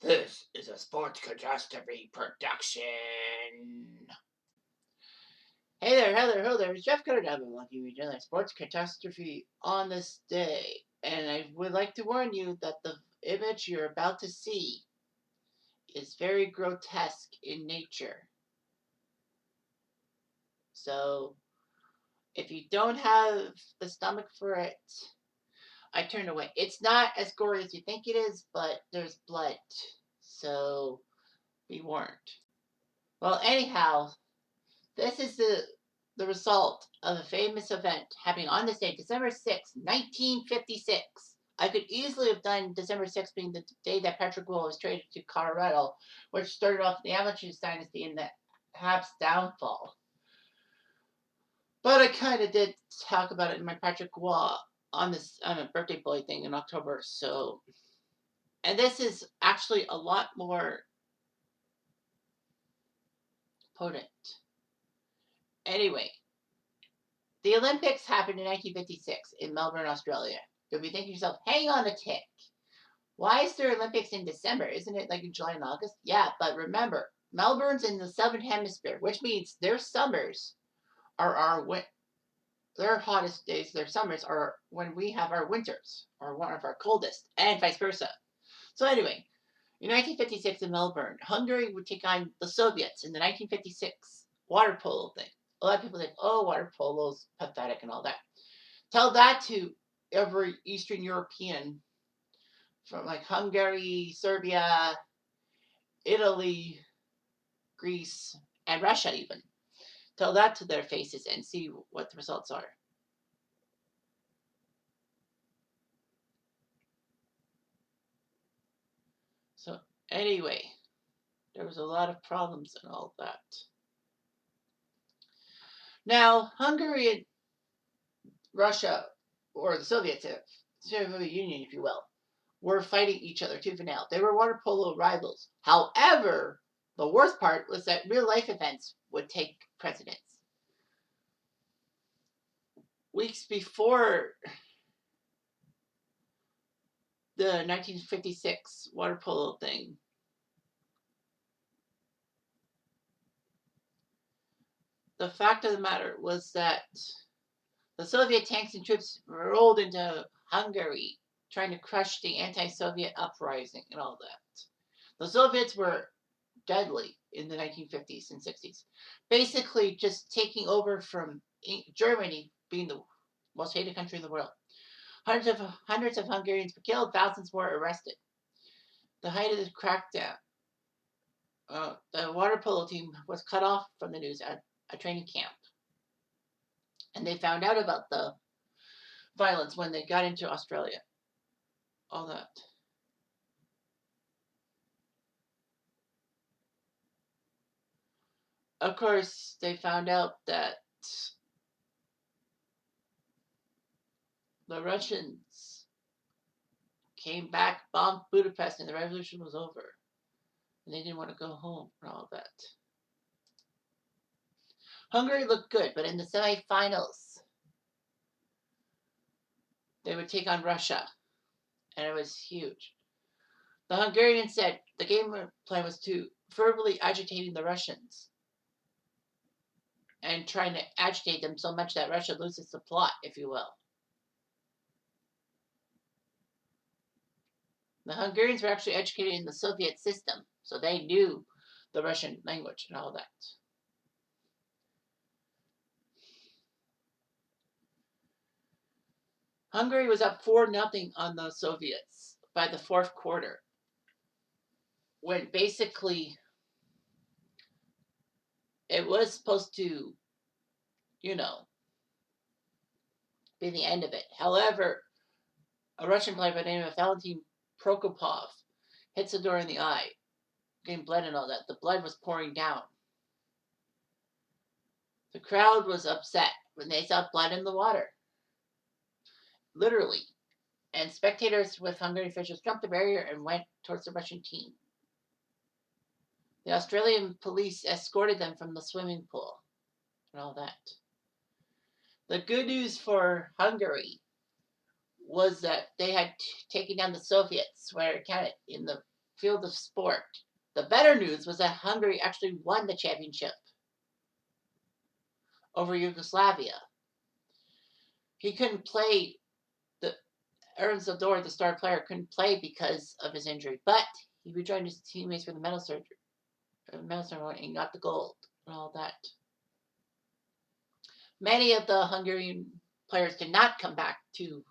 This is a sports catastrophe production. Hey there, hello there. It's Jeff Cutter, I'm Lucky Region, sports catastrophe on this day. And I would like to warn you that the image you're about to see is very grotesque in nature. So, if you don't have the stomach for it, I turn away. It's not as gory as you think it is, but there's blood. So, be warned. Well, anyhow, this is the result of a famous event happening on this day, December 6th, 1956. I could easily have done December 6th being the day that Patrick Will was traded to Colorado, which started off the Avalanche dynasty and the Habs downfall. But I kind of did talk about it in my Patrick Will on a birthday boy thing in October. So, and this is actually a lot more potent. Anyway, the Olympics happened in 1956 in Melbourne, Australia. You'll be thinking to yourself, hang on a tick. Why is there Olympics in December? Isn't it like in July and August? Yeah, but remember, Melbourne's in the southern hemisphere, which means their summers are their hottest days, their summers are when we have our winters, or one of our coldest, and vice versa. So anyway, in 1956 in Melbourne, Hungary would take on the Soviets in the 1956 water polo thing. A lot of people think, oh, water polo's pathetic and all that. Tell that to every Eastern European from like Hungary, Serbia, Italy, Greece, and Russia even. Tell that to their faces and see what the results are. So anyway, there was a lot of problems and all that. Now, Hungary and Russia, or the Soviet Union, if you will, were fighting each other tooth and nail. They were water polo rivals. However, the worst part was that real life events would take precedence. Weeks before the 1956 water polo thing, the fact of the matter was that the Soviet tanks and troops rolled into Hungary trying to crush the anti-Soviet uprising and all that. The Soviets were deadly in the 1950s and 60s, basically just taking over from Germany being the most hated country in the world. Hundreds of Hungarians were killed, thousands were arrested. The height of the crackdown, the water polo team was cut off from the news at a training camp. And they found out about the violence when they got into Australia. All that. Of course, they found out that the Russians came back, bombed Budapest, and the revolution was over. And they didn't want to go home and all that. Hungary looked good, but in the semifinals, they would take on Russia, and it was huge. The Hungarians said the game plan was to verbally agitating the Russians and trying to agitate them so much that Russia loses the plot, if you will. The Hungarians were actually educated in the Soviet system, so they knew the Russian language and all that. Hungary was up 4-0 on the Soviets by the fourth quarter, when basically it was supposed to, be the end of it. However, a Russian player by the name of Valentin Prokopov hits Zador in the eye, getting blood and all that. The blood was pouring down. The crowd was upset when they saw blood in the water. Literally. And spectators with Hungarian officials jumped the barrier and went towards the Russian team. The Australian police escorted them from the swimming pool and all that. The good news for Hungary was that they had taken down the Soviets where it counted in the field of sport. The better news was that Hungary actually won the championship over Yugoslavia. He couldn't play. The Aaron Zador, the star player, couldn't play because of his injury, but he rejoined his teammates for the medal ceremony and got the gold and all that. Many of the Hungarian players did not come back to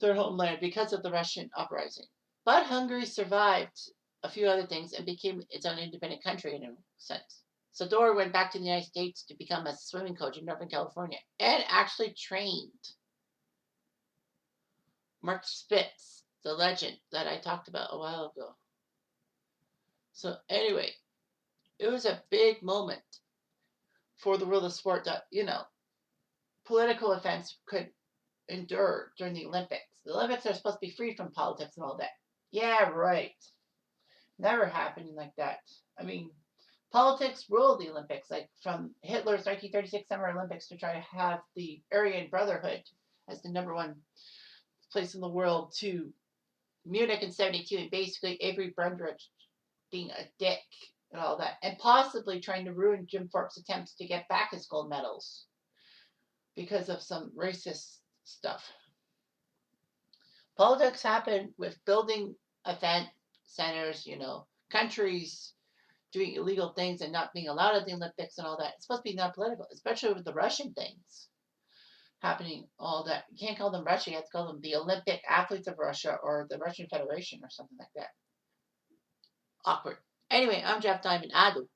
their homeland because of the Russian uprising. But Hungary survived a few other things and became its own independent country in a sense. Sador went back to the United States to become a swimming coach in Northern California and actually trained Mark Spitz, the legend that I talked about a while ago. So anyway, it was a big moment for the world of sport that, political events could endure during the Olympics. The Olympics are supposed to be free from politics and all that. Yeah, right. Never happening like that. I mean, politics ruled the Olympics, like from Hitler's 1936 Summer Olympics to try to have the Aryan Brotherhood as the number one place in the world to Munich in 72 and basically Avery Brundage being a dick and all that, and possibly trying to ruin Jim Thorpe's attempts to get back his gold medals because of some racist stuff. Politics happen with building event centers, countries doing illegal things and not being allowed at the Olympics and all that. It's supposed to be not political, especially with the Russian things happening, all that. You can't call them Russia, you have to call them the Olympic Athletes of Russia or the Russian Federation or something like that. Awkward. Anyway, I'm Jeff Diamond. Adu.